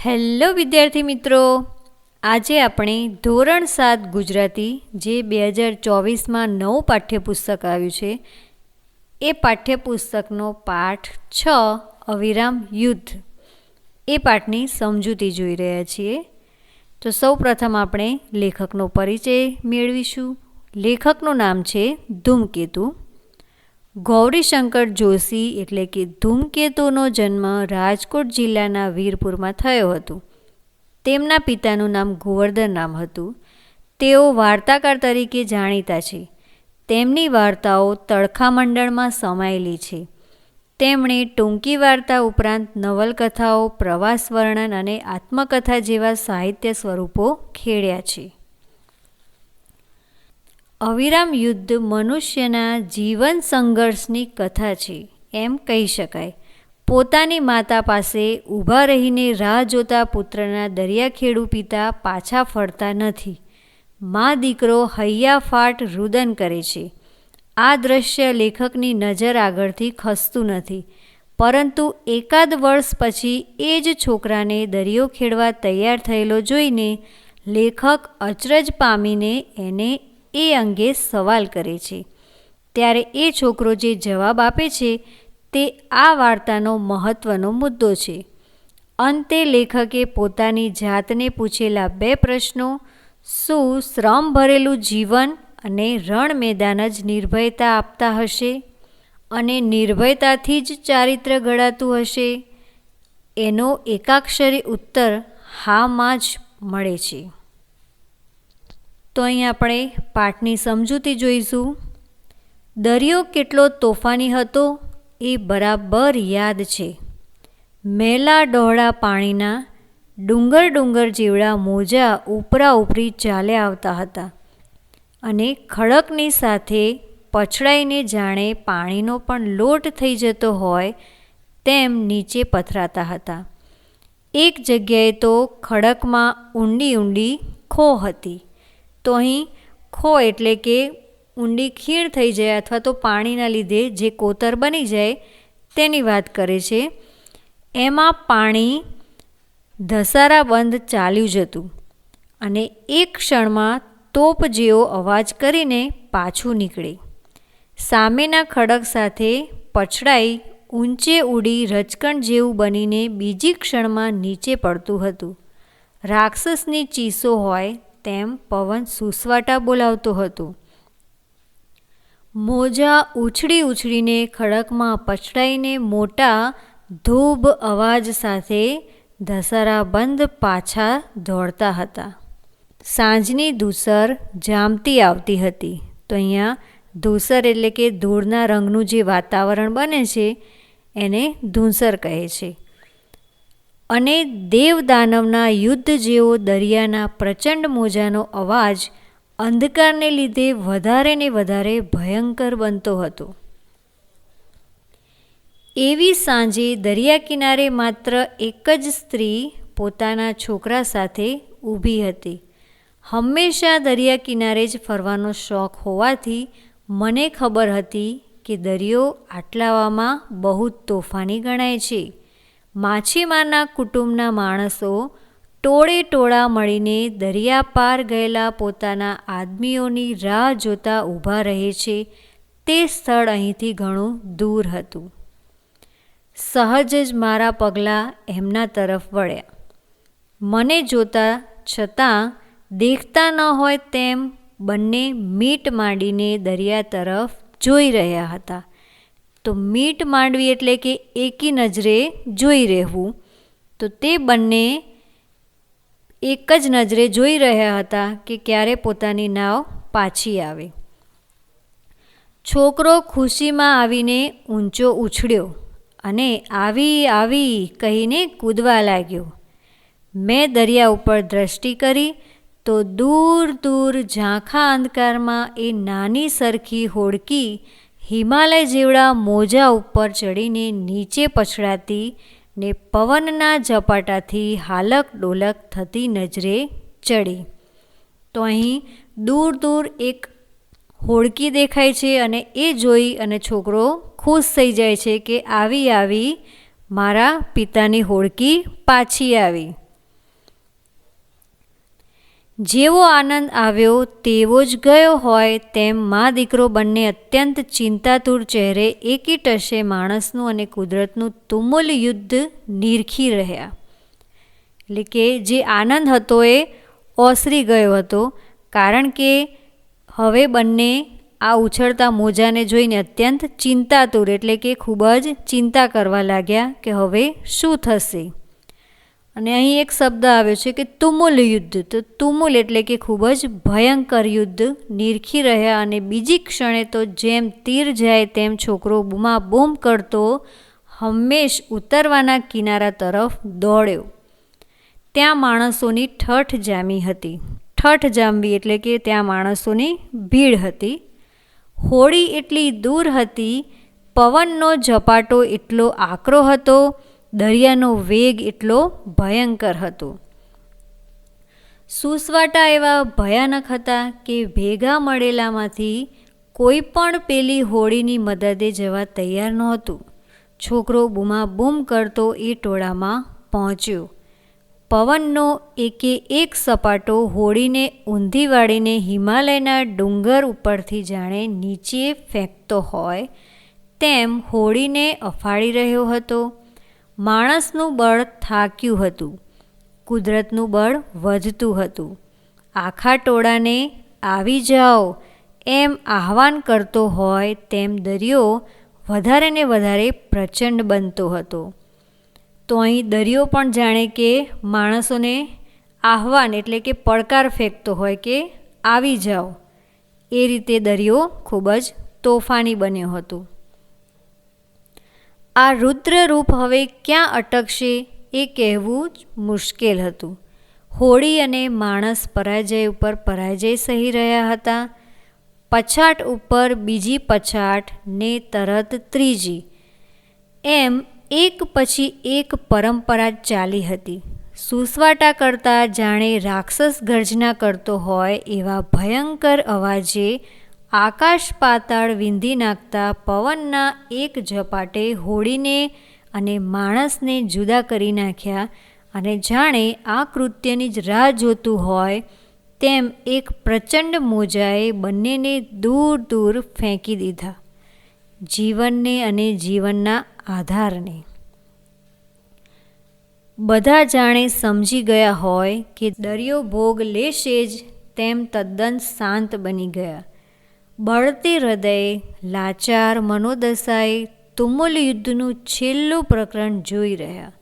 Hello વિદ્યાર્થી મિત્રો, આજે આપણે ધોરણ 7 ગુજરાતી જે 2024માં નવું પાઠ્યપુસ્તક આવ્યું છે એ પાઠ્યપુસ્તકનો પાઠ 6 અવિરામ યુદ્ધ એ પાઠની સમજૂતી જોઈ રહ્યા છીએ. તો સૌપ્રથમ આપણે લેખકનો પરિચય મેળવીશું. લેખકનું નામ છે ધૂમકેતુ. ગૌરીશંકર જોશી એટલે કે ધૂમકેતુનો જન્મ રાજકોટ જિલ્લાના વીરપુરમાં થયો હતો. તેમના પિતાનું નામ ગોવર્ધન રામ હતું. તેઓ વાર્તાકાર તરીકે જાણીતા છે. તેમની વાર્તાઓ તડખા મંડળમાં સમાયેલી છે. તેમણે ટૂંકી વાર્તા ઉપરાંત નવલકથાઓ, પ્રવાસ વર્ણન અને આત્મકથા જેવા સાહિત્ય સ્વરૂપો ખેડ્યા છે. અવિરામ યુદ્ધ મનુષ્યના જીવન સંઘર્ષની કથા છે એમ કહી શકાય. પોતાની માતા પાસે ઊભા રહીને રાહ જોતા પુત્રના દરિયાખેડુ પિતા પાછા ફરતા નથી. મા દીકરો હૈયાફાટ રુદન કરે છે. આ દ્રશ્ય લેખકની નજર આગળથી ખસતું નથી, પરંતુ એકાદ વર્ષ પછી એ જ છોકરાને દરિયો ખેડવા તૈયાર થયેલો જોઈને લેખક અચરજ પામીને એને એ અંગે સવાલ કરે છે. ત્યારે એ છોકરો જે જવાબ આપે છે તે આ વાર્તાનો મહત્ત્વનો મુદ્દો છે. અંતે લેખકે પોતાની જાતને પૂછેલા 2 પ્રશ્નો, શું શ્રમ ભરેલું જીવન અને રણ મેદાન જ નિર્ભયતા આપતા હશે અને નિર્ભયતાથી જ ચારિત્ર્ય ઘડાતું હશે? એનો એકાક્ષરી ઉત્તર હામાં જ મળે છે. તો અહીં આપણે પાઠની સમજૂતી જોઈશું. દરિયો કેટલો તોફાની હતો એ બરાબર યાદ છે. મેલા ડહોળા પાણીના ડુંગર જેવડા મોજા ઉપરા ઉપરી ચાલ્યા આવતા હતા અને ખડકની સાથે પછડાઈને જાણે પાણીનો પણ લોટ થઈ જતો હોય તેમ નીચે પથરાતા હતા. એક જગ્યાએ તો ખડકમાં ઊંડી ખો હતી. તો અહીં ખો એટલે કે ઊંડી ખીણ થઈ જાય અથવા તો પાણીના લીધે જે કોતર બની જાય તેની વાત કરે છે. એમાં પાણી ધસારા બંધ ચાલ્યું જતું અને એક ક્ષણમાં તોપ જેવો અવાજ કરીને પાછું નીકળે. સામેના ખડક સાથે પછડાઈ ઊંચે ઉડી રચકણ જેવું બનીને બીજી ક્ષણમાં નીચે પડતું હતું. રાક્ષસની ચીસો હોય તેમ પવન સુસવાટા બોલાવતો હતો. મોજા ઉછળીને ખડકમાં પછડાઈને મોટા ધૂબ અવાજ સાથે ધસારા બંધ પાછા દોડતા હતા. સાંજની ધૂસર જામતી આવતી હતી. તો અહીંયા ધૂસર એટલે કે ધૂળના રંગનું જે વાતાવરણ બને છે એને ધૂસર કહે છે. અને દેવ દાનવના યુદ્ધ જેવો દરિયાના પ્રચંડ મોજાનો અવાજ અંધકારને લીધે વધારે ને વધારે ભયંકર બનતો હતો. એવી સાંજે દરિયા કિનારે માત્ર એક જ સ્ત્રી પોતાના છોકરા સાથે ઊભી હતી. હંમેશા દરિયા કિનારે જ ફરવાનો શોખ હોવાથી મને ખબર હતી કે દરિયો આટલાવામાં બહુ તોફાની ગણાય છે. માછીમારના કુટુંબના માણસો ટોળે મળીને દરિયા પાર ગયેલા પોતાના આદમીઓની રાહ જોતા ઊભા રહે છે. તે સ્થળ અહીંથી ઘણું દૂર હતું. સહજ જ મારા પગલાં એમના તરફ વળ્યા. મને જોતા છતાં દેખતા ન હોય તેમ બંને મીટ માંડીને દરિયા તરફ જોઈ રહ્યા હતા. તો મીટ માંડવી એટલે કે એકી નજરે જોઈ રહેવું. તો તે બંને એક જ નજરે જોઈ રહ્યા હતા કે ક્યારે પોતાની નાવ પાછી આવે. છોકરો ખુશીમાં આવીને ઊંચો ઉછળ્યો અને આવી કહીને કૂદવા લાગ્યો. મેં દરિયા ઉપર દ્રષ્ટિ કરી તો દૂર ઝાંખા અંધકારમાં એ નાની સરખી હોડકી હિમાલય જેવડા મોજા ઉપર ચડીને નીચે પછડાતી ને પવનના ઝપાટાથી હાલક ડોલક થતી નજરે ચડી. તો અહીં દૂર એક હોડકી દેખાય છે અને એ જોઈ અને છોકરો ખુશ થઈ જાય છે કે આવી મારા પિતાની હોડકી પાછી આવી. જેવો આનંદ આવ્યો તેવો જ ગયો હોય તેમ મા દીકરો બંને અત્યંત ચિંતાતુર ચહેરે એકીટશે માણસનું અને કુદરતનું તુમુલ યુદ્ધ નિરખી રહ્યા. એટલે કે જે આનંદ હતો એ ઓસરી ગયો હતો, કારણ કે હવે બંને આ ઉછળતા મોજાને જોઈને અત્યંત ચિંતાતુર એટલે કે ખૂબ જ ચિંતા કરવા લાગ્યા કે હવે શું થશે. અને અહીં એક શબ્દ આવ્યો છે કે તુમુલ યુદ્ધ. તો તુમુલ એટલે કે ખૂબ જ ભયંકર યુદ્ધ નિરખી રહ્યા. અને બીજી ક્ષણે તો જેમ તીર જાય તેમ છોકરો બૂમાબૂમ કરતો હંમેશ ઉતરવાના કિનારા તરફ દોડ્યો. ત્યાં માણસોની ઠઠ જામી હતી. ઠઠ જામવી એટલે કે ત્યાં માણસોની ભીડ હતી. હોડી એટલી દૂર હતી, પવનનો ઝપાટો એટલો આકરો હતો, દરિયાનો વેગ એટલો ભયંકર હતો. સુસવાટા એવા ભયાનક હતા કે ભેગા મળેલામાંથી કોઈ પણ પેલી હોડીની મદદે જવા તૈયાર નહોતું. છોકરો બૂમાબૂમ કરતો એ ટોળામાં પહોંચ્યો. પવનનો એકે એક સપાટો હોડીને ઊંધી વાળીને હિમાલયના ડુંગર ઉપરથી જાણે નીચે ફેંકતો હોય તેમ હોડીને અફાળી રહ્યો હતો. માણસનું બળ થાક્યું હતું, કુદરતનું બળ વધતું હતું. આખા ટોળાને આવી જાઓ એમ આહવાન કરતો હોય તેમ દરિયો વધારે ને વધારે પ્રચંડ બનતો હતો. તો અહીં દરિયો પણ જાણે કે માણસોને આહવાન એટલે કે પડકાર ફેંકતો હોય કે આવી જાઓ, એ રીતે દરિયો ખૂબ જ તોફાની બન્યો હતો. આ રુદ્ર રૂપ હવે ક્યાં અટકશે એ કહેવું જ મુશ્કેલ હતું. હોડી અને માણસ પરાજય ઉપર પરાજય સહી રહ્યા હતા. પછાટ ઉપર બીજી પછાટ ને તરત ત્રીજી, એમ એક પછી એક પરંપરા ચાલી હતી. સુસવાટા કરતા જાણે રાક્ષસ ગર્જના કરતો હોય એવા ભયંકર અવાજે આકાશ પાતાળ વિંધી નાખતા પવનના એક ઝપાટે હોડીને અને માણસને જુદા કરી નાખ્યા. અને જાણે આ કૃત્યની જ રાહ જોતું હોય તેમ એક પ્રચંડ મોજાએ બંનેને દૂર દૂર ફેંકી દીધા, જીવનને અને જીવનના આધારને. બધા જાણે સમજી ગયા હોય કે દરિયો ભોગ લેશે જ તેમ તદ્દન શાંત બની ગયા. બળતી હૃદયે, લાચાર મનોદશાએ તુમુલ યુદ્ધનું છેલ્લું પ્રકરણ જોઈ રહ્યા.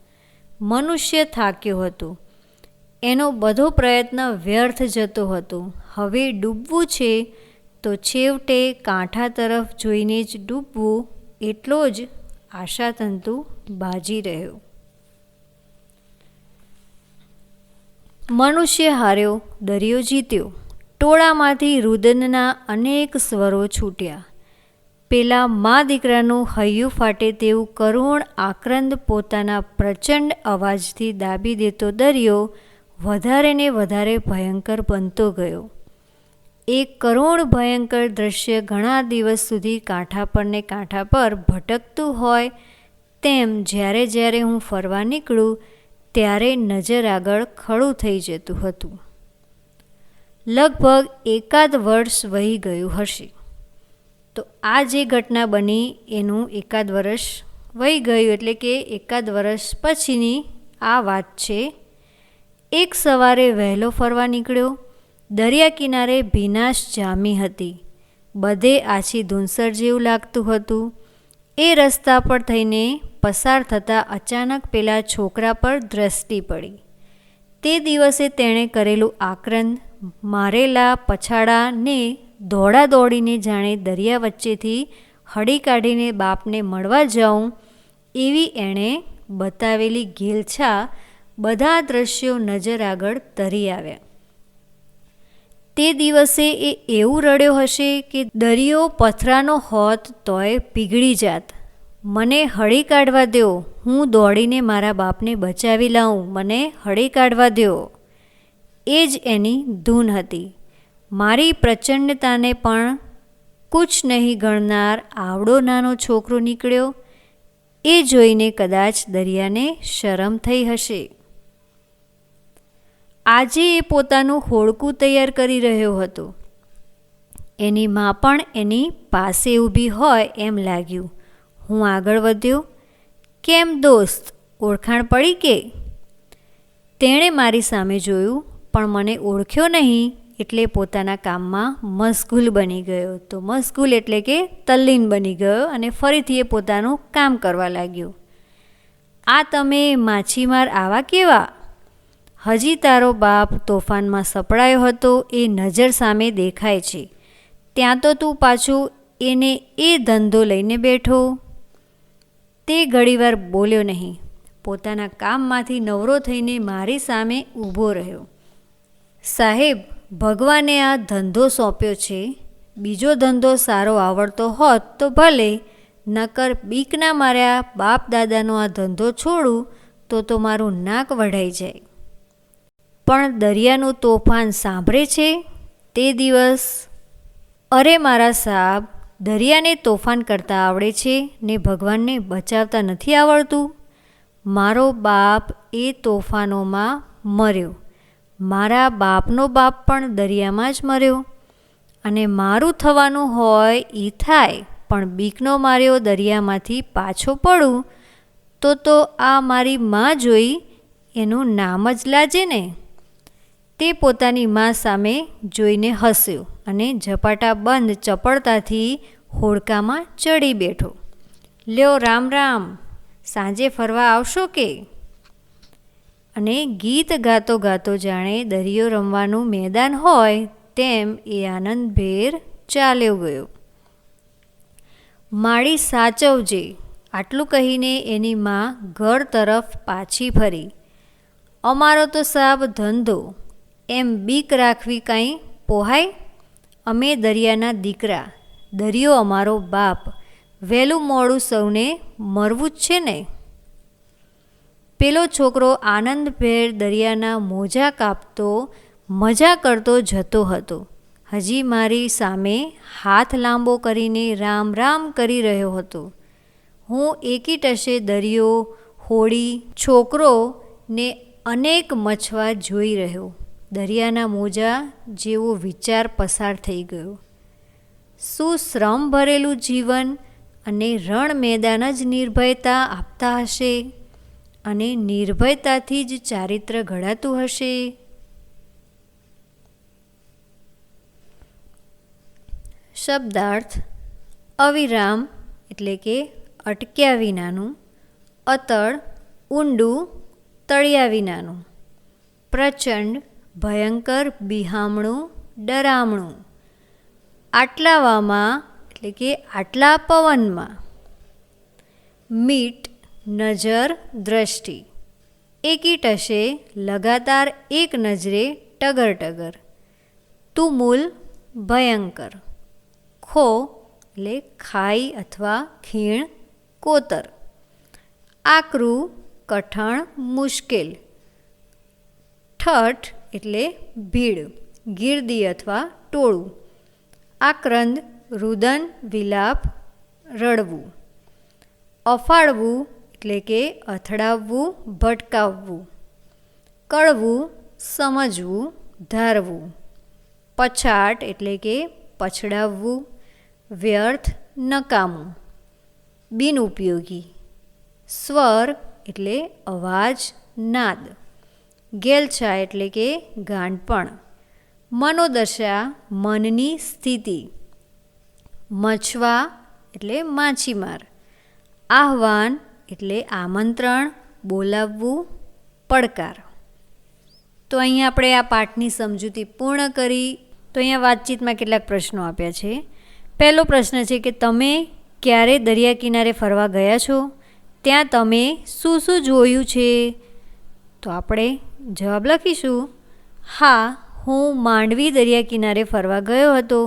મનુષ્ય થાક્યો હતો, એનો બધો પ્રયત્ન વ્યર્થ જતો હતો. હવે ડૂબવું છે તો છેવટે કાંઠા તરફ જોઈને જ ડૂબવું, એટલો જ આશાતંતુ બાજી રહ્યો. મનુષ્ય હાર્યો, દરિયો જીત્યો. ટોળામાંથી રુદનના અનેક સ્વરો છૂટ્યા. પેલા મા દીકરાનું હૈયું ફાટે તેવું કરુણ આક્રંદ પોતાના પ્રચંડ અવાજથી દાબી દેતો દરિયો વધારે ને વધારે ભયંકર બનતો ગયો. એક કરુણ ભયંકર દૃશ્ય ઘણા દિવસ સુધી કાંઠા પર ને કાંઠા પર ભટકતું હોય તેમ જ્યારે જ્યારે હું ફરવા નીકળું ત્યારે નજર આગળ ખડું થઈ જતું હતું. લગભગ એકાદ વર્ષ વહી ગયું હશે. તો આ જે ઘટના બની એનું એકાદ વર્ષ વહી ગયું, એટલે કે એકાદ વર્ષ પછીની આ વાત છે. એક સવારે વહેલો ફરવા નીકળ્યો. દરિયા કિનારે ભીનાશ જામી હતી. બધે આછી ધૂંસર જેવું લાગતું હતું. એ રસ્તા પર થઈને પસાર થતાં અચાનક પેલા છોકરા પર દ્રષ્ટિ પડી. તે દિવસે તેણે કરેલું આક્રંદ, મારેલા પછાડાને દોડા દોડીને જાણે દરિયા વચ્ચેથી હળી કાઢીને બાપને મળવા જાઉં એવી એણે બતાવેલી ઘેલછા, બધા દ્રશ્યો નજર આગળ તરી આવ્યા. તે દિવસે એ એવું રડ્યો હશે કે દરિયો પથરાનો હોત તોય પીગળી જાત. મને હળી કાઢવા દો, હું દોડીને મારા બાપને બચાવી લાવું, મને હળી કાઢવા દો. એ જ એની ધૂન હતી. મારી પ્રચંડતાને પણ કુછ નહીં ગણનાર આવડો નાનો છોકરો નીકળ્યો. એ જોઈને કદાચ દરિયાને શરમ થઈ હશે. આજે એ પોતાનું હોડકું તૈયાર કરી રહ્યો હતો. એની મા પણ એની પાસે ઊભી હોય એમ લાગ્યું. હું આગળ વધ્યો. કેમ દોસ્ત, ઓળખાણ પડી કે? તેણે મારી સામે જોયું પણ મને ઓળખ્યો નહીં, એટલે પોતાના કામમાં મશગુલ બની ગયો. તો મશગુલ એટલે કે તલ્લીન બની ગયો અને ફરીથી એ પોતાનું કામ કરવા લાગ્યો. આ તમે માછીમાર આવા કેવા? હજી તારો બાપ તોફાનમાં સપડાયો હતો એ નજર સામે દેખાય છે. ત્યાં તો તું પાછું એને એ ધંધો લઈને બેઠો. તે ઘડીવાર બોલ્યો નહીં. પોતાના કામમાંથી નવરો થઈને મારી સામે ઊભો રહ્યો. સાહેબ, ભગવાને આ ધંધો સોંપ્યો છે. બીજો ધંધો સારો આવડતો હોત તો ભલે, નકર બીકના માર્યા બાપ દાદાનો આ ધંધો છોડું તો મારું નાક વઢાઈ જાય. પણ દરિયાનું તોફાન સાંભળે છે તે દિવસ? અરે મારા સાબ, દરિયાને તોફાન કરતાં આવડે છે ને ભગવાનને બચાવતા નથી આવડતું? મારો બાપ એ તોફાનોમાં મર્યો. મારા બાપનો બાપ પણ દરિયામાં જ મર્યો. અને મારું થવાનું હોય એ થાય, પણ બીકનો માર્યો દરિયામાંથી પાછો પડું તો આ મારી મા જોઈ એનું નામ જ લાજે ને. તે પોતાની મા સામે જોઈને હસ્યો અને ઝપાટા બંધ ચપળતાથી હોડકામાં ચડી બેઠો. લ્યો રામ રામ, સાંજે ફરવા આવશો કે? અને ગીત ગાતો ગાતો જાણે દરિયો રમવાનું મેદાન હોય તેમ એ આનંદભેર ચાલ્યો ગયો. માળી સાચવજે, આટલું કહીને એની મા ઘર તરફ પાછી ફરી. અમારો તો સાબ ધંધો, એમ બીક રાખવી કાંઈ પોહાય? અમે દરિયાના દીકરા, દરિયો અમારો બાપ, વહેલું મોડું સૌને મરવું જ છે ને. પેલો છોકરો આનંદભેર દરિયાના મોજા કાપતો મજા કરતો જતો હતો. હજી મારી સામે હાથ લાંબો કરીને રામ રામ કરી રહ્યો હતો. હું એકી ટશે દરિયો, હોડી, છોકરો ને અનેક મછવા જોઈ રહ્યો. દરિયાના મોજા જેવો વિચાર પસાર થઈ ગયો. શું શ્રમ ભરેલું જીવન અને રણ મેદાન જ નિર્ભયતા આપતા હશે અને નિર્ભયતાથી જ ચારિત્ર ઘડાતું હશે? શબ્દાર્થ: અવિરામ એટલે કે અટક્યા વિનાનું, અતળ ઊંડું, તળિયા વિનાનું, પ્રચંડ ભયંકર બિહામણું, ડરામણું, આટલાવામાં એટલે કે આટલા પવનમાં, મીટ નજર દ્રષ્ટિ, એકી ટશે લગાતાર એક નજરે ટગર ટગર, તુમુલ ભયંકર, ખો એટલે ખાઈ અથવા ખીણ, કોતર, આકરું કઠણ મુશ્કેલ, ઠઠ એટલે ભીડ, ગીર્દી અથવા ટોળું, આક્રંદ રુદન વિલાપ રડવું, અફાળવું એટલે કે અથડાવવું ભટકાવવું, કળવું સમજવું ધારવું, પછાટ એટલે કે પછડાવવું, વ્યર્થ નકામું, બિનઉપયોગી, સ્વર એટલે અવાજ નાદ, ગેલછા એટલે કે ગાંડપણ, મનોદશા મનની સ્થિતિ, મછવા એટલે માછીમાર, આહ્વાન એટલે આમંત્રણ, બોલાવવું, પડકાર. તો અહીંયા આપણે આ પાઠની સમજૂતી પૂર્ણ કરી. તો અહીંયા વાતચીતમાં કેટલાક પ્રશ્નો આપ્યા છે. પહેલો પ્રશ્ન છે કે તમે ક્યારે દરિયા કિનારે ફરવા ગયા છો? ત્યાં તમે શું શું જોયું છે? તો આપણે જવાબ લખીશું, હા, હું માંડવી દરિયા કિનારે ફરવા ગયો હતો.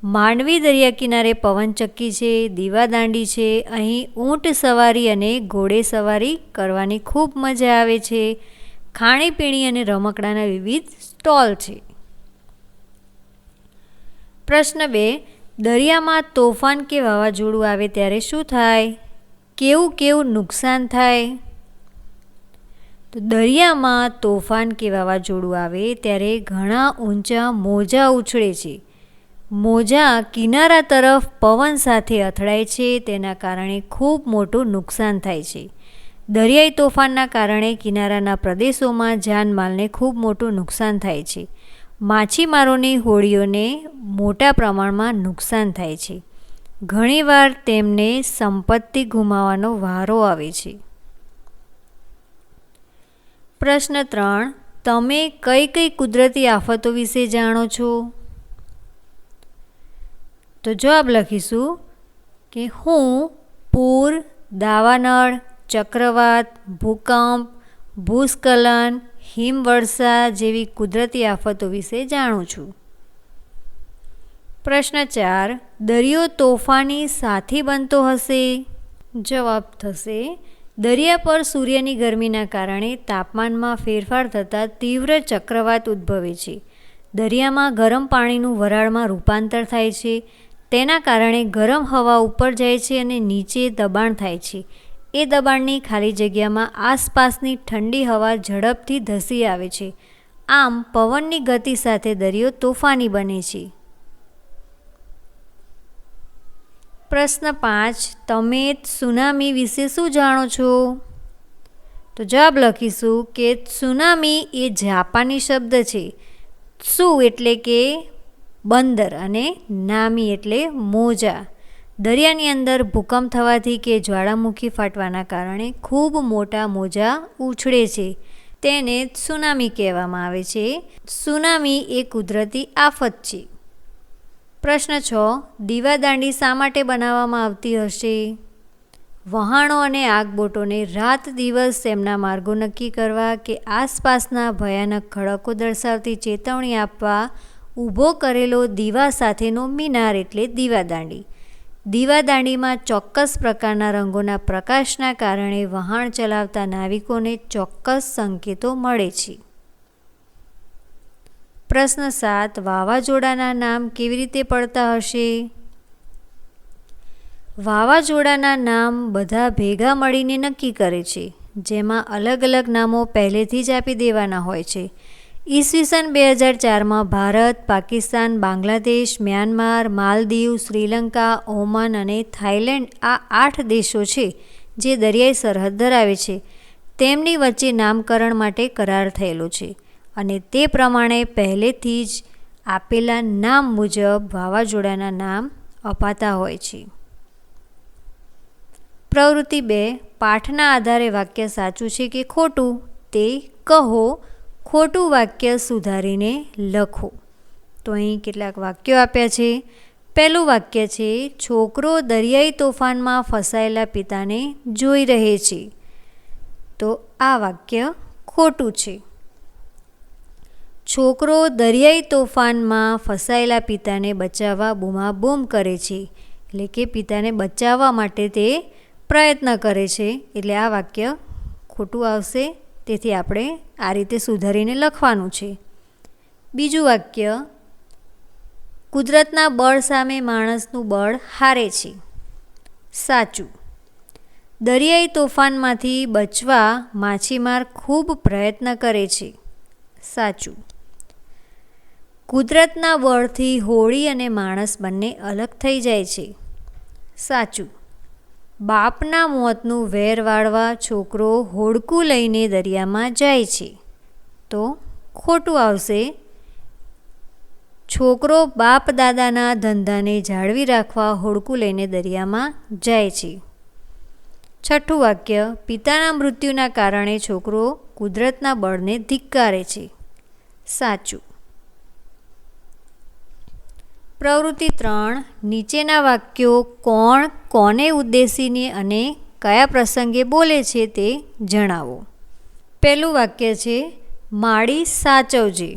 માંડવી દરિયા કિનારે પવનચક્કી છે, દીવાદાંડી છે, અહીં ઊંટ સવારી અને ઘોડે સવારી કરવાની ખૂબ મજા આવે છે. ખાણીપીણી અને રમકડાના વિવિધ સ્ટોલ છે. પ્રશ્ન 2, દરિયામાં તોફાન કે વાવાઝોડું આવે ત્યારે શું થાય? કેવું કેવું નુકસાન થાય? તો દરિયામાં તોફાન કે વાવાઝોડું આવે ત્યારે ઘણા ઊંચા મોજા ઉછળે છે. મોજા કિનારા તરફ પવન સાથે અથડાય છે, તેના કારણે ખૂબ મોટું નુકસાન થાય છે. દરિયાઈ તોફાનના કારણે કિનારાના પ્રદેશોમાં જાનમાલને ખૂબ મોટું નુકસાન થાય છે. માછીમારોની હોડીઓને મોટા પ્રમાણમાં નુકસાન થાય છે. ઘણીવાર તેમને સંપત્તિ ગુમાવવાનો વારો આવે છે. પ્રશ્ન 3. તમે કઈ કઈ કુદરતી આફતો વિશે જાણો છો? તો જવાબ લખીશું કે હું પૂર, દાવાનળ, ચક્રવાત, ભૂકંપ, ભૂસ્ખલન, હિમવર્ષા જેવી કુદરતી આફતો વિશે જાણું છું. પ્રશ્ન 4. દરિયો તોફાની સાથી બનતો હશે? જવાબ થશે દરિયા પર સૂર્યની ગરમીના કારણે તાપમાનમાં ફેરફાર થતાં તીવ્ર ચક્રવાત ઉદ્ભવે છે. દરિયામાં ગરમ પાણીનું વરાળમાં રૂપાંતર થાય છે. તેના કારણે ગરમ હવા ઉપર જાય છે અને નીચે દબાણ થાય છે. એ દબાણની ખાલી જગ્યામાં આસપાસની ઠંડી હવા ઝડપથી ધસી આવે છે. આમ પવનની ગતિ સાથે દરિયો તોફાની બને છે. પ્રશ્ન 5. તમે ત્સુનામી વિશે શું જાણો છો? તો જવાબ લખીશું કે ત્સુનામી એ જાપાની શબ્દ છે. ત્સુ એટલે કે બંદર અને નામી એટલે મોજા. દરિયાની અંદર ભૂકંપ થવાથી કે જ્વાળામુખી ફાટવાના કારણે ખૂબ મોટા મોજા ઉછળે છે. તેને ત્સુનામી કહેવામાં આવે છે. ત્સુનામી એ કુદરતી આફત છે. પ્રશ્ન 6. દીવાદાંડી શા માટે બનાવવામાં આવતી હશે? વહાણો અને આગબોટોને રાત દિવસ તેમના માર્ગો નક્કી કરવા કે આસપાસના ભયાનક ખડકો દર્શાવતી ચેતવણી આપવા ઊભો કરેલો દીવા સાથેનો મિનાર એટલે દીવાદાંડી. દીવાદાંડીમાં ચોક્કસ પ્રકારના રંગોના પ્રકાશના કારણે વહાણ ચલાવતા નાવિકોને ચોક્કસ સંકેતો મળે છે. પ્રશ્ન 7. વાવાઝોડાના નામ કેવી રીતે પડતા હશે? વાવાઝોડાના નામ બધા ભેગા મળીને નક્કી કરે છે, જેમાં અલગ અલગ નામો પહેલેથી જ આપી દેવાના હોય છે. ઈસવીસન 2004માં ભારત, પાકિસ્તાન, બાંગ્લાદેશ, મ્યાનમાર, માલદીવ, શ્રીલંકા, ઓમાન અને થાઈલેન્ડ આ 8 દેશો છે જે દરિયાઈ સરહદ ધરાવે છે. તેમની વચ્ચે નામકરણ માટે કરાર થયેલો છે અને તે પ્રમાણે પહેલેથી જ આપેલા નામ મુજબ વાવાઝોડાના નામ અપાતા હોય છે. પ્રવૃત્તિ 2. પાઠના આધારે વાક્ય સાચું છે કે ખોટું તે કહો. ખોટું વાક્ય સુધારીને લખો. તો અહીં કેટલાક વાક્યો આપ્યા છે. પહેલું વાક્ય છે છોકરો દરિયાઈ તોફાનમાં ફસાયેલા પિતાને જોઈ રહે છે. તો આ વાક્ય ખોટું છે. છોકરો દરિયાઈ તોફાનમાં ફસાયેલા પિતાને બચાવવા બૂમાબૂમ કરે છે. એટલે કે પિતાને બચાવવા માટે તે પ્રયત્ન કરે છે. એટલે આ વાક્ય ખોટું આવશે. તેથી આપણે આ રીતે સુધારીને લખવાનું છે. બીજું વાક્ય કુદરતના બળ સામે માણસનું બળ હારે છે. સાચું. દરિયાઈ તોફાનમાંથી બચવા માછીમાર ખૂબ પ્રયત્ન કરે છે. સાચું. કુદરતના બળથી હોડી અને માણસ બંને અલગ થઈ જાય છે. સાચું. બાપના મોતનું વેર વાળવા છોકરો હોડકું લઈને દરિયામાં જાય છે. તો ખોટું આવશે. છોકરો બાપ દાદાના ધંધાને જાળવી રાખવા હોડકું લઈને દરિયામાં જાય છે. છઠ્ઠું વાક્ય પિતાના મૃત્યુના કારણે છોકરો કુદરતના બળને ધિક્કારે છે. સાચું. પ્રવૃત્તિ 3. નીચેના વાક્યો કોણ કોને ઉદ્દેશીને અને કયા પ્રસંગે બોલે છે તે જણાવો. પહેલું વાક્ય છે માળી સાચવજે.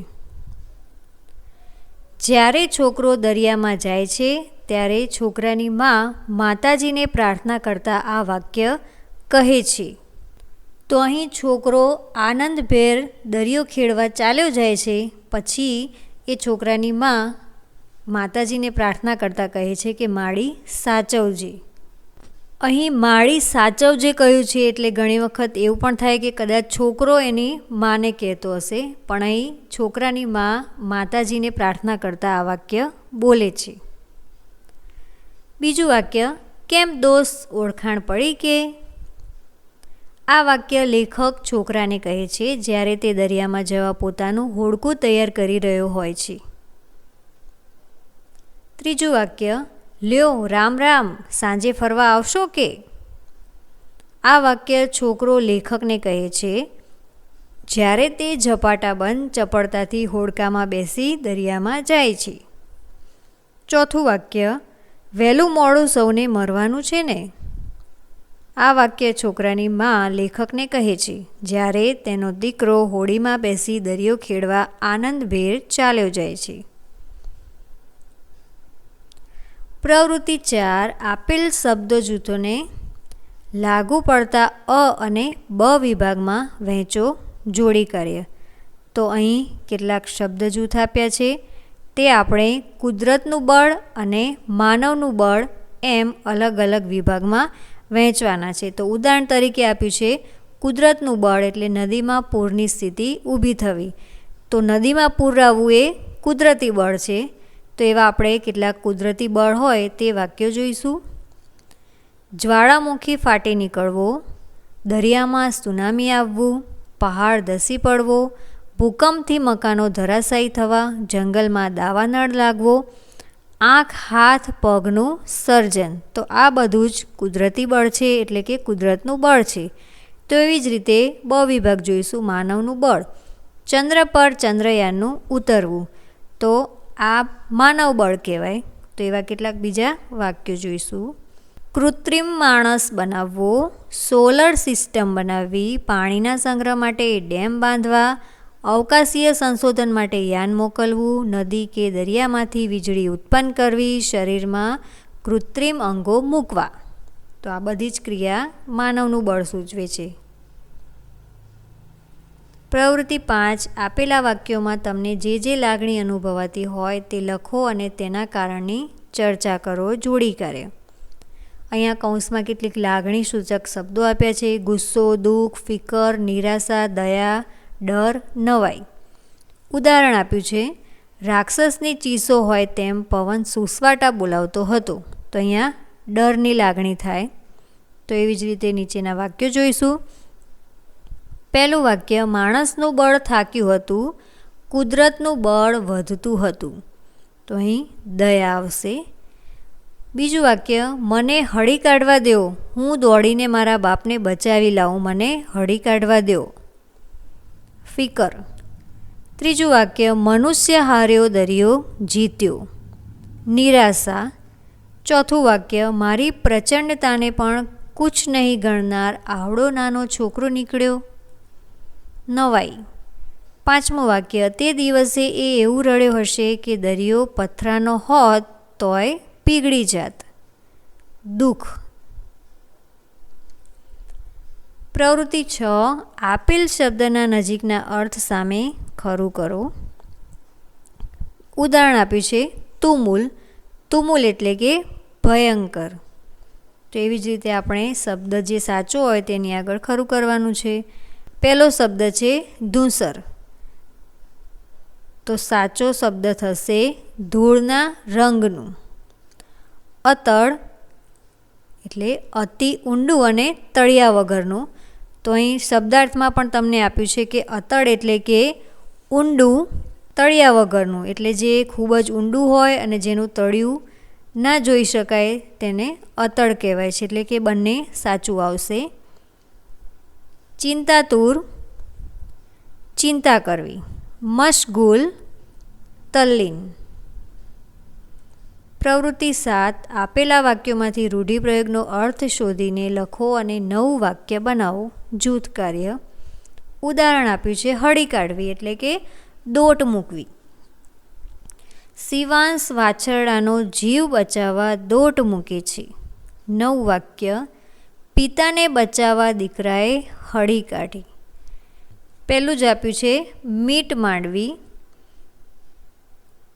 જ્યારે છોકરો દરિયામાં જાય છે ત્યારે છોકરાની મા માતાજીને પ્રાર્થના કરતા આ વાક્ય કહે છે. તો અહીં છોકરો આનંદભેર દરિયો ખેડવા ચાલ્યો જાય છે. પછી એ છોકરાની માતાજીને પ્રાર્થના કરતાં કહે છે કે માળી સાચવજે. અહીં માળી સાચવ જે કહ્યું છે એટલે ઘણી વખત એવું પણ થાય કે કદાચ છોકરો એની માને કહેતો હશે, પણ અહીં છોકરાની મા માતાજીને પ્રાર્થના કરતા આ વાક્ય બોલે છે. બીજું વાક્ય, કેમ દોસ્ત ઓળખાણ પડી કે? આ વાક્ય લેખક છોકરાને કહે છે જ્યારે તે દરિયામાં જવા પોતાનું હોડકું તૈયાર કરી રહ્યો હોય છે. ત્રીજું વાક્ય, લ્યો રામ રામ, સાંજે ફરવા આવશો કે? આ વાક્ય છોકરો લેખકને કહે છે જ્યારે તે ઝપાટાબંધ ચપળતાથી હોડકામાં બેસી દરિયામાં જાય છે. ચોથું વાક્ય, વહેલું મોડું સૌને મરવાનું છે ને? આ વાક્ય છોકરાની મા લેખકને કહે છે જ્યારે તેનો દીકરો હોડીમાં બેસી દરિયો ખેડવા આનંદભેર ચાલ્યો જાય છે. પ્રવૃત્તિ 4, આપેલ શબ્દ જૂથોને લાગુ પડતા અ અને બ વિભાગમાં વહેંચો, જોડી કાર્ય. તો અહીં કેટલાક શબ્દ જૂથ આપ્યા છે, તે આપણે કુદરતનું બળ અને માનવનું બળ એમ અલગ અલગ વિભાગમાં વહેંચવાના છે. તો ઉદાહરણ તરીકે આપ્યું છે કુદરતનું બળ એટલે નદીમાં પૂરની સ્થિતિ ઊભી થવી. તો નદીમાં પૂર આવવું એ કુદરતી બળ છે. તો એવા આપણે કેટલાક કુદરતી બળ હોય તે વાક્યો જોઈશું. જ્વાળામુખી ફાટી નીકળવો, દરિયામાં સુનામી આવવું, પહાડ ધસી પડવો, ભૂકંપથી મકાનો ધરાશાયી થવા, જંગલમાં દાવાનળ લાગવો, આંખ હાથ પગનું સર્જન. તો આ બધું જ કુદરતી બળ છે એટલે કે કુદરતનું બળ છે. તો એવી જ રીતે બ વિભાગ જોઈશું, માનવનું બળ. ચંદ્ર પર ચંદ્રયાનનું ઉતરવું, તો આ માનવ બળ કહેવાય. તો એવા કેટલાક બીજા વાક્યો જોઈશું. કૃત્રિમ માણસ બનાવવો, સોલર સિસ્ટમ બનાવવી, પાણીના સંગ્રહ માટે ડેમ બાંધવા, અવકાશીય સંશોધન માટે યાન મોકલવું, નદી કે દરિયામાંથી વીજળી ઉત્પન્ન કરવી, શરીરમાં કૃત્રિમ અંગો મૂકવા. તો આ બધી જ ક્રિયા માનવનું બળ સૂચવે છે. પ્રવૃત્તિ 5, આપેલા વાક્યોમાં તમને જે લાગણી અનુભવાતી હોય તે લખો અને તેના કારણની ચર્ચા કરો, જોડી કાર્ય. અહીંયા કૌંસમાં કેટલીક લાગણી સૂચક શબ્દો આપ્યા છે, ગુસ્સો, દુઃખ, ફિકર, નિરાશા, દયા, ડર, નવાઈ. ઉદાહરણ આપ્યું છે, રાક્ષસની ચીસો હોય તેમ પવન સુસવાટા બોલાવતો હતો. તો અહીંયા ડરની લાગણી થાય. તો એવી જ રીતે નીચેના વાક્યો જોઈશું. પહેલું વાક્ય, માણસનું બળ થાક્યું હતું, કુદરતનું બળ વધતું હતું. તો અહીં દયા આવશે. બીજું વાક્ય, મને હળી કાઢવા દો, હું દોડીને મારા બાપને બચાવી લાવું, મને હળી કાઢવા દો. ફિકર. ત્રીજું વાક્ય, મનુષ્ય હાર્યો દરિયો જીત્યો. નિરાશા. ચોથું વાક્ય, મારી પ્રચંડતાને પણ કુછ નહીં ગણનાર આવડો નાનો છોકરો નીકળ્યો. નવાઈ. પાંચમું વાક્ય, તે દિવસે એ એવું રડ્યો હશે કે દરિયો પથરાનો હોત તોય પીગળી જાત. દુઃખ. પ્રવૃત્તિ 6, આપેલ શબ્દના નજીકના અર્થ સામે ખરું કરો. ઉદાહરણ આપ્યું છે તુમુલ. તુમુલ એટલે કે ભયંકર. તો એવી જ રીતે આપણે શબ્દ જે સાચો હોય તેની આગળ ખરું કરવાનું છે. પહેલો શબ્દ છે ધૂસર. તો સાચો શબ્દ થશે ધૂળના રંગનું. અતળ એટલે અતિ ઊંડું અને તળિયા વગરનું. તો અહીં શબ્દાર્થમાં પણ તમને આપ્યું છે કે અતળ એટલે કે ઊંડું, તળિયા વગરનું એટલે જે ખૂબ જ ઊંડું હોય અને જેનું તળિયું ના જોઈ શકાય તેને અતળ કહેવાય છે. એટલે કે બંને સાચું આવશે. ચિંતાતુર, ચિંતા કરવી. મશગુલ, તલ્લીન. પ્રવૃત્તિ 7, આપેલા વાક્યોમાંથી રૂઢિપ્રયોગનો અર્થ શોધીને લખો અને નવું વાક્ય બનાવો, જૂથ કાર્ય. ઉદાહરણ આપ્યું છે હળી કાઢવી એટલે કે દોટ મૂકવી. શિવાંશ વાછરડાનો જીવ બચાવવા દોટ મૂકે છે. નવું વાક્ય, પિતાને બચાવવા દીકરાએ હળી કાઢી. પહેલું જ આપ્યું છે મીટ માંડવી.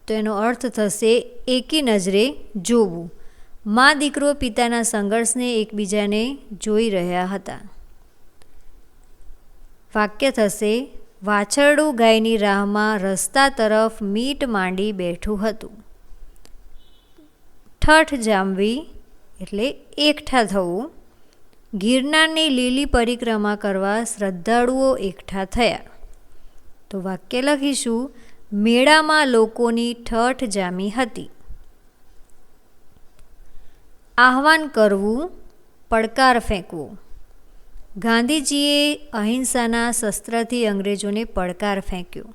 તો એનો અર્થ થશે એકી નજરે જોવું. મા દીકરો પિતાના સંઘર્ષને એકબીજાને જોઈ રહ્યા હતા. વાક્ય થશે, વાછરડું ગાયની રાહમાં રસ્તા તરફ મીટ માંડી બેઠું હતું. ઠઠ જામવી એટલે એકઠા થવું. ગિરનારની લીલી પરિક્રમા કરવા શ્રદ્ધાળુઓ એકઠા થયા. તો વાક્ય લખીશું, મેળામાં લોકોની ઠઠ જામી હતી. આહ્વાન કરવું, પડકાર ફેંકવો. ગાંધીજીએ અહિંસાના શસ્ત્રથી અંગ્રેજોને પડકાર ફેંક્યો.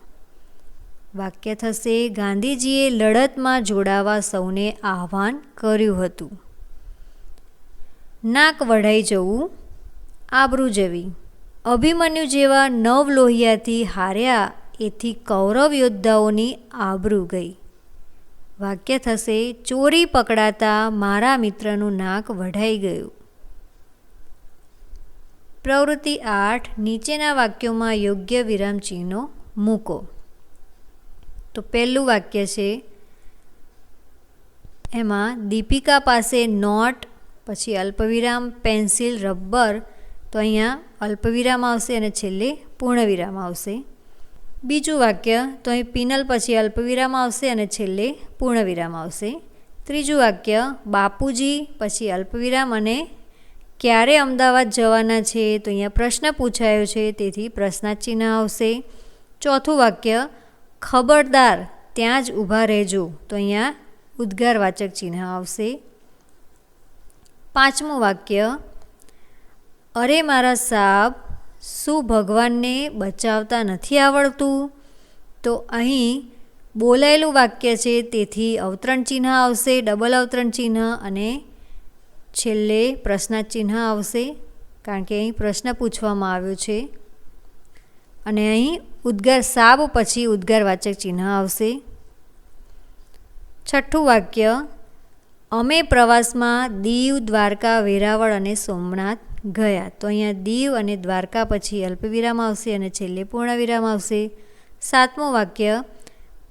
વાક્ય થશે, ગાંધીજીએ લડતમાં જોડાવા સૌને આહ્વાન કર્યું હતું. નાક વઢાઈ જવું, આબરૂ જવી. અભિમન્યુ જેવા નવલોહિયાથી હાર્યા એથી કૌરવ યોદ્ધાઓની આબરૂ ગઈ. વાક્ય થશે, ચોરી પકડાતા મારા મિત્રનું નાક વઢાઈ ગયું. પ્રવૃત્તિ 8, નીચેના વાક્યોમાં યોગ્ય વિરામચિહ્નો મૂકો. તો પહેલું વાક્ય છે, એમાં દીપિકા પાસે નોટ, પછી અલ્પવિરામ, પેન્સિલ, રબર. તો અહીંયા અલ્પવિરામ આવશે અને છેલ્લે પૂર્ણવિરામ આવશે. બીજું વાક્ય, તો અહીં પિનલ પછી અલ્પવિરામ આવશે અને છેલ્લે પૂર્ણવિરામ આવશે. ત્રીજું વાક્ય, બાપુજી પછી અલ્પવિરામ અને ક્યારે અમદાવાદ જવાના છે, તો અહીંયા પ્રશ્ન પૂછાયો છે તેથી પ્રશ્નાર્થ ચિહ્ન આવશે. ચોથું વાક્ય, ખબરદાર ત્યાં જ ઊભા રહેજો, તો અહીંયા ઉદ્ગારવાચક ચિહ્ન આવશે. પાંચમું વાક્ય, અરે મારા સાબ, શું ભગવાનને બચાવતા નથી આવડતું? તો અહીં બોલાયેલું વાક્ય છે તેથી અવતરણ ચિહ્ન આવશે, ડબલ અવતરણ ચિહ્ન, અને છેલ્લે પ્રશ્નાર્થ ચિહ્ન આવશે કારણ કે અહીં પ્રશ્ન પૂછવામાં આવ્યો છે. અને અહીં ઉદ્ગાર સાબ પછી ઉદ્ગારવાચક ચિહ્ન આવશે. છઠ્ઠું વાક્ય, અમે પ્રવાસમાં દીવ, દ્વારકા, વેરાવળ અને સોમનાથ ગયા. તો અહીંયા દીવ અને દ્વારકા પછી અલ્પવિરામ આવશે અને છેલ્લે પૂર્ણવિરામ આવશે. સાતમું વાક્ય,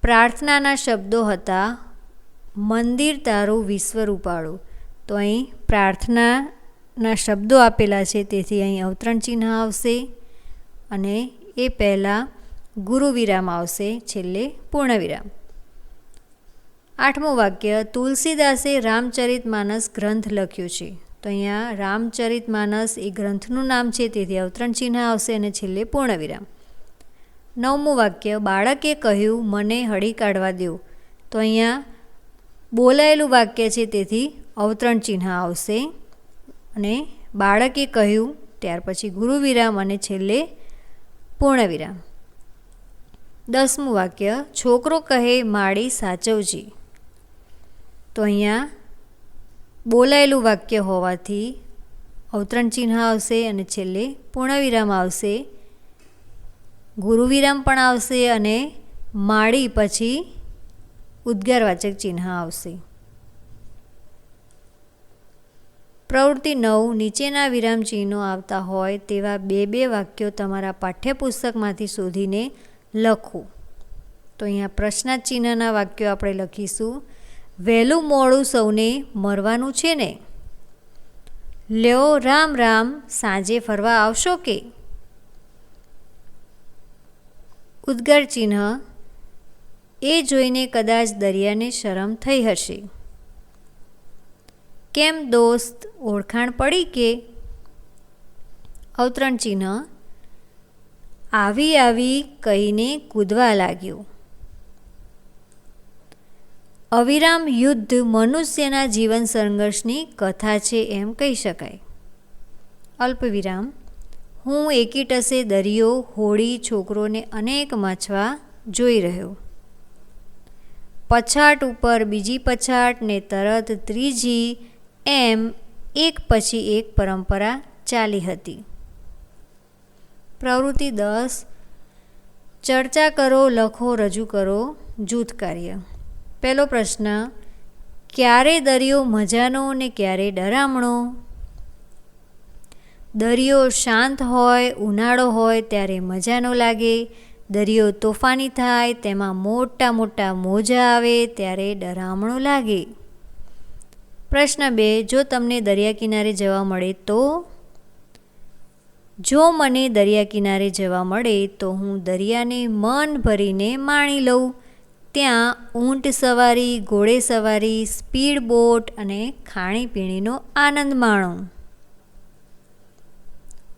પ્રાર્થનાના શબ્દો હતા, મંદિર તારું વિશ્વ રૂપાળું. તો અહીં પ્રાર્થનાના શબ્દો આપેલા છે તેથી અહીં અવતરણ ચિહ્ન આવશે અને એ પહેલાં ગુરુ વિરામ આવશે, છેલ્લે પૂર્ણવિરામ. આઠમું વાક્ય, તુલસીદાસે રામચરિતમાનસ ગ્રંથ લખ્યો છે. તો અહીંયા રામચરિતમાનસ એ ગ્રંથનું નામ છે તેથી અવતરણ ચિહ્ન આવશે અને છેલ્લે પૂર્ણવિરામ. નવમું વાક્ય, બાળકે કહ્યું મને હળી કાઢવા દો. તો અહીંયા બોલાયેલું વાક્ય છે તેથી અવતરણ ચિહ્ન આવશે અને બાળકે કહ્યું ત્યાર પછી ગુરુ વિરામ અને છેલ્લે પૂર્ણવિરામ. 10મું વાક્ય, છોકરો કહે માળી સાચવજી. તો અહીંયા બોલાયેલું વાક્ય હોવાથી અવતરણ ચિહ્ન આવશે અને છેલ્લે પૂર્ણવિરામ આવશે. ગુરુ વિરામ પણ આવશે અને માળી પછી ઉદ્ગારવાચક ચિહ્ન આવશે. પ્રવૃત્તિ 9, નીચેના વિરામ ચિહ્નો આવતા હોય તેવા બે વાક્યો તમારા પાઠ્યપુસ્તકમાંથી શોધીને લખો. તો અહીંયા પ્રશ્નાર્થ ચિહ્નના વાક્યો આપણે લખીશું. વહેલું મોડું સૌને મરવાનું છે ને? લ્યો રામ રામ, સાંજે ફરવા આવશો કે? ઉદ્ગાર ચિહ્ન, એ જોઈને કદાચ દરિયાને શરમ થઈ હશે. કેમ દોસ્ત, ઓળખાણ પડી કે? અવતરણ ચિહ્ન, આવી આવી કહીને કૂદવા લાગ્યો. અવિરામ યુદ્ધ મનુષ્યના જીવન સંઘર્ષની કથા છે એમ કહી શકાય. અલ્પવિરામ, હું એકી ટસે દરિયો, હોડી, છોકરોને અનેક માછવા જોઈ રહ્યો. પછાટ ઉપર બીજી પછાટ ને તરત ત્રીજી, એમ એક પછી એક પરંપરા ચાલી હતી. પ્રવૃત્તિ 10, ચર્ચા કરો, લખો, રજૂ કરો જૂથ કાર્ય. પહેલો પ્રશ્ન, ક્યારે દરિયો મજાનો ને ક્યારે ડરામણો? દરિયો શાંત હોય, ઉનાળો હોય ત્યારે મજાનો લાગે. દરિયો તોફાની થાય, તેમાં મોટા મોટા મોજા આવે ત્યારે ડરામણો લાગે. પ્રશ્ન 2, જો તમને દરિયા કિનારે જવા મળે તો? જો મને દરિયા કિનારે જવા મળે તો હું દરિયાને મન ભરીને માણી લઉં. ત્યાં ઊંટ સવારી, ઘોડે સવારી, સ્પીડ બોટ અને ખાણીપીણીનો આનંદ માણો.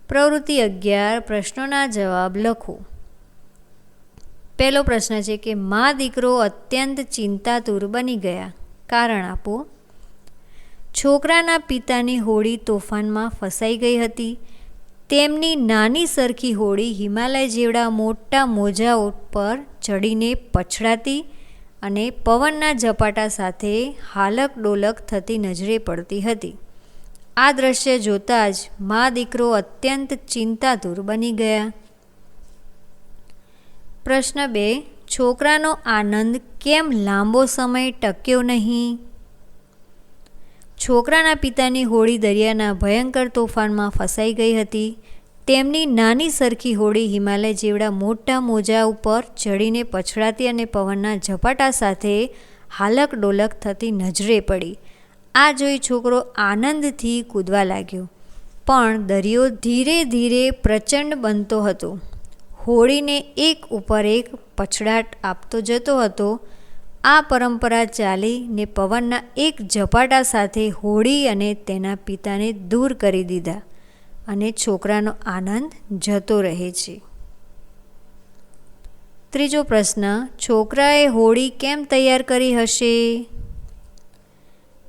પ્રવૃત્તિ 11, પ્રશ્નોના જવાબ લખો. પહેલો પ્રશ્ન છે કે મા દીકરો અત્યંત ચિંતાતુર બની ગયા. કારણ આપો. છોકરાના પિતાની હોડી તોફાનમાં ફસાઈ ગઈ હતી. તેમની નાની સરખી હોડી હિમાલય જેવડા મોટા મોજા પર ચડીને પછડાતી અને પવનના ઝપાટા સાથે હાલક ડોલક થતી નજરે પડતી હતી. આ દ્રશ્ય જોતાં જ મા દીકરો અત્યંત ચિંતાતુર બની ગયા. પ્રશ્ન 2, છોકરાનો આનંદ કેમ લાંબો સમય ટક્યો નહીં? છોકરાના પિતાની હોડી દરિયાના ભયંકર તોફાનમાં ફસાઈ ગઈ હતી. તેમની નાની સરખી હોડી હિમાલય જેવડા મોટા મોજા ઉપર ચડીને પછડાતી અને પવનના ઝપાટા સાથે હાલક ડોલક થતી નજરે પડી. આ જોઈ છોકરો આનંદથી કૂદવા લાગ્યો. પણ દરિયો ધીરે ધીરે પ્રચંડ બનતો હતો. હોડીને એક ઉપર એક પછડાટ આપતો જતો હતો. આ પરંપરા ચાલીને પવનના એક ઝપાટા સાથે હોડી અને તેના પિતાને દૂર કરી દીધા અને છોકરાનો આનંદ જતો રહે છે. ત્રીજો પ્રશ્ન, છોકરાએ હોડી કેમ તૈયાર કરી હશે?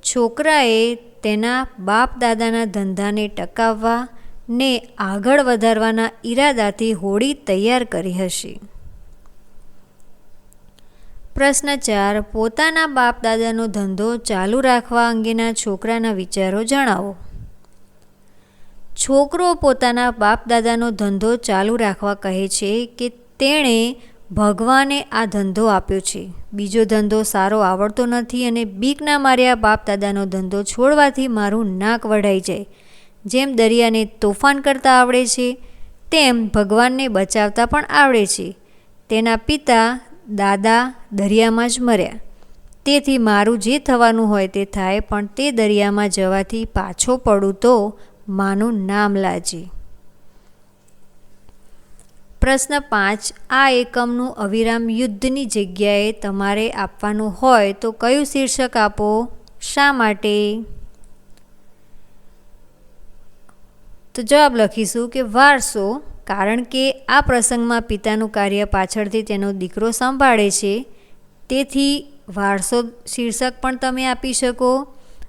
છોકરાએ તેના બાપ દાદાના ધંધાને ટકાવવા ને આગળ વધારવાના ઈરાદાથી હોડી તૈયાર કરી હશે. પ્રશ્ન 4, પોતાના બાપ દાદાનો ધંધો ચાલુ રાખવા અંગેના છોકરાના વિચારો જણાવો. છોકરો પોતાના બાપ દાદાનો ધંધો ચાલુ રાખવા કહે છે કે તેણે ભગવાને આ ધંધો આપ્યો છે. બીજો ધંધો સારો આવડતો નથી અને બીકના માર્યા બાપ દાદાનો ધંધો છોડવાથી મારું નાક વઢાઈ જાય. જેમ દરિયાને તોફાન કરતા આવડે છે તેમ ભગવાનને બચાવતા પણ આવડે છે. તેના પિતા દાદા દરિયામાં જ મર્યા. તેથી મારું જે થવાનું હોય તે થાય, પણ તે દરિયામાં જવાથી પાછો પડું તો માનું નામ લાજે. પ્રશ્ન 5, આ એકમનું અવિરામ યુદ્ધની જગ્યાએ તમારે આપવાનું હોય તો કયું શીર્ષક આપો? શા માટે? તો જવાબ લખીશું કે વારસો. કારણ કે આ પ્રસંગમાં પિતાનું કાર્ય પાછળથી તેનો દીકરો સંભાળે છે. તેથી વારસો શીર્ષક પણ તમે આપી શકો.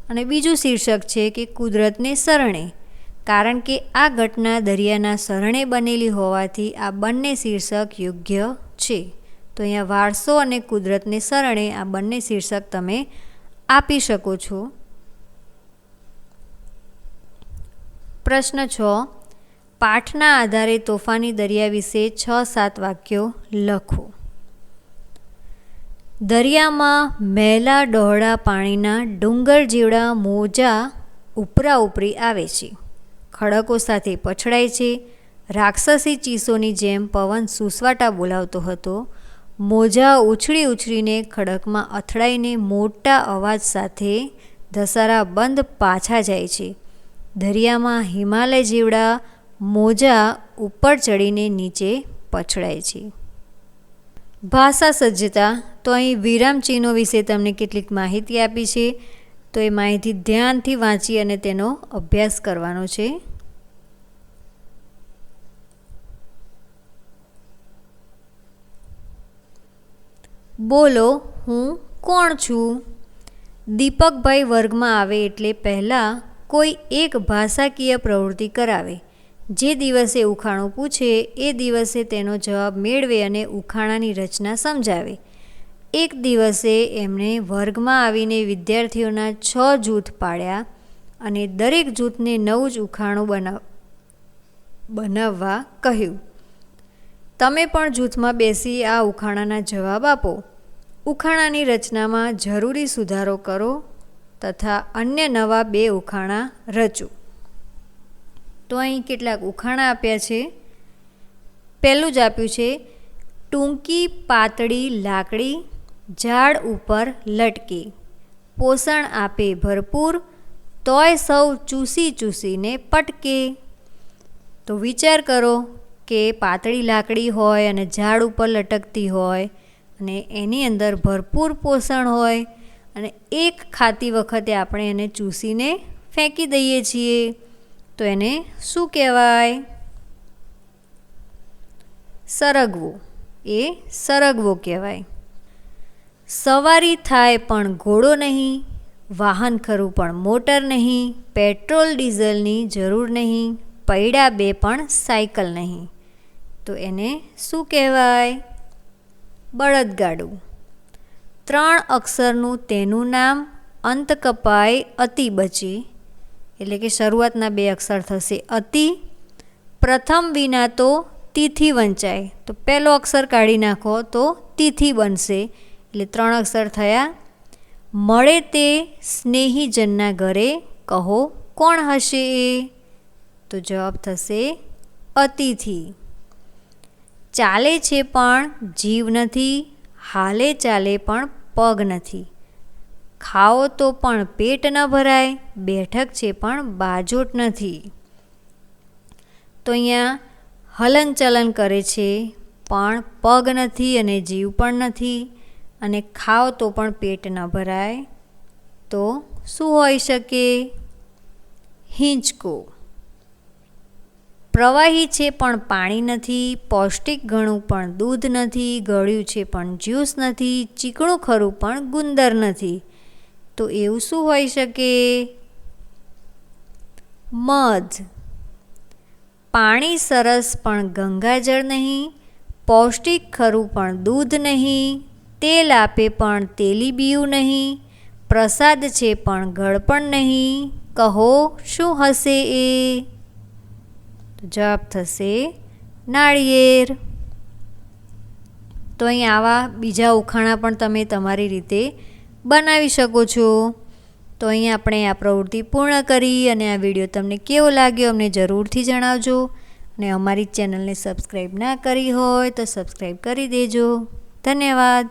અને બીજું શીર્ષક છે કે કુદરતને શરણે. કારણ કે આ ઘટના દરિયાના શરણે બનેલી હોવાથી આ બંને શીર્ષક યોગ્ય છે. તો અહીંયા વારસો અને કુદરતને શરણે આ બંને શીર્ષક તમે આપી શકો છો. પ્રશ્ન 6, પાઠના આધારે તોફાની દરિયા વિશે 6-7 વાક્યો લખો. દરિયામાં મહેલા ડહોળા પાણીના ડુંગર જેવડા મોજા ઉપરા ઉપરી આવે છે. ખડકો સાથે પછડાય છે. રાક્ષસી ચીસોની જેમ પવન સુસવાટા બોલાવતો હતો. મોજા ઉછળી ઉછળીને ખડકમાં અથડાઈને મોટા અવાજ સાથે ધસારા બંધ પાછા જાય છે. દરિયામાં હિમાલય જેવડા મોજા ઉપર ચડીને નીચે પછડાય છે. ભાષા સજ્જતા. તો અહીં વિરામચિહ્નો વિશે તમને કેટલીક માહિતી આપી છે. તો એ માહિતી ધ્યાનથી વાંચી અને તેનો અભ્યાસ કરવાનો છે. બોલો, હું કોણ છું? દીપકભાઈ વર્ગમાં આવે એટલે પહેલાં કોઈ એક ભાષાકીય પ્રવૃત્તિ કરાવે. જે દિવસે ઉખાણું પૂછે એ દિવસે તેનો જવાબ મેળવે અને ઉખાણાની રચના સમજાવે. એક દિવસે એમણે વર્ગમાં આવીને વિદ્યાર્થીઓના 6 જૂથ પાડ્યા અને દરેક જૂથને 9 જ ઉખાણું બનાવવા કહ્યું. તમે પણ જૂથમાં બેસી આ ઉખાણાના જવાબ આપો. ઉખાણાની રચનામાં જરૂરી સુધારો કરો તથા અન્ય નવા 2 ઉખાણા રચો. તો અહીં કેટલાક ઉખાણા આપ્યા છે. પહેલું જ આપ્યું છે, ટૂંકી પાતળી લાકડી ઝાડ ઉપર લટકી. પોષણ આપે ભરપૂર, તોય સૌ ચૂસી ચૂસીને પટકે. તો વિચાર કરો કે પાતળી લાકડી હોય અને ઝાડ ઉપર લટકતી હોય અને એની અંદર ભરપૂર પોષણ હોય અને એક ખાતી વખતે આપણે એને ચૂસીને ફેંકી દઈએ છીએ, તો એને શું કહેવાય? સરગવો. એ સરગવો કહેવાય. સવારી થાય પણ ઘોડો નહીં, વાહન ખરું પણ મોટર નહીં, પેટ્રોલ ડીઝલની જરૂર નહીં, પૈડા બે પણ સાયકલ નહીં, તો એને શું કહેવાય? બળદગાડું. 3 અક્ષરનું તેનું નામ, અંત કપાય અતિ બચી, એટલે કે શરૂઆતના 2 અક્ષર થશે અતિ. પ્રથમ વિના તો તિથી વંચાય, તો પહેલો અક્ષર કાઢી નાખો તો તિથી બનશે, એટલે 3 અક્ષર થયા. મળે તે સ્નેહીજનના ઘરે, કહો કોણ હશે એ? તો જવાબ થશે અતિથિ. ચાલે છે પણ જીવ નથી, હાલે ચાલે પણ પગ નથી, ખાઓ તો પણ પેટ ન ભરાય, બેઠક છે પણ બાજોટ નથી. તો અહીંયા હલનચલન કરે છે પણ પગ નથી અને જીવ પણ નથી, અને ખાઓ તો પણ પેટ ન ભરાય, તો શું હોઈ શકે? હિંચકો. પ્રવાહી છે પણ પાણી નથી, પૌષ્ટિક ઘણું પણ દૂધ નથી, ગળ્યું છે પણ જ્યુસ નથી, ચીકણું ખરું પણ ગુંદર નથી, તો એવું શું હોઈ શકે? મધ. પાણી સરસ પણ ગંગાજળ નહીં, પૌષ્ટિક ખરું પણ દૂધ નહીં, તેલ આપે પણ તેલીબિયું નહીં, પ્રસાદ છે પણ ગળપણ નહીં, કહો શું હશે એ? તો જવાબ થશે નાળિયેર. તો અહીં આવા બીજા ઉખાણા પણ તમે તમારી રીતે બનાવી શકો છો. તો અહીં આપણે આ પ્રવૃત્તિ પૂર્ણ કરી, અને આ વિડીયો તમને કેવો લાગ્યો અમને જરૂરથી જણાવજો, અને અમારી ચેનલને સબસ્ક્રાઈબ ના કરી હોય તો સબસ્ક્રાઈબ કરી દેજો. ધન્યવાદ.